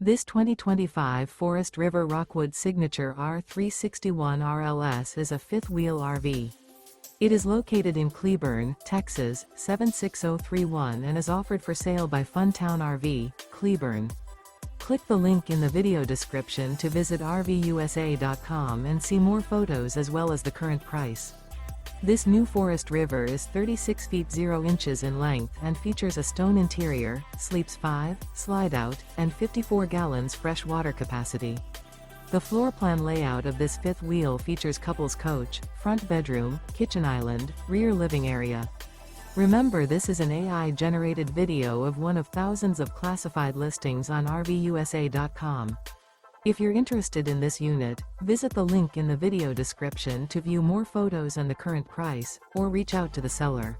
This 2025 Forest River Rockwood Signature R361 RLS is a fifth-wheel RV. It is located in Cleburne, Texas, 76031 and is offered for sale by Funtown RV, Cleburne. Click the link in the video description to visit RVUSA.com and see more photos as well as the current price. This new Forest River is 36 feet 0 inches in length and features a stone interior, sleeps 5, slide-out, and 54 gallons fresh water capacity. The floor plan layout of this fifth wheel features couples coach, front bedroom, kitchen island, rear living area. Remember, this is an AI-generated video of one of thousands of classified listings on RVUSA.com. If you're interested in this unit, visit the link in the video description to view more photos and the current price, or reach out to the seller.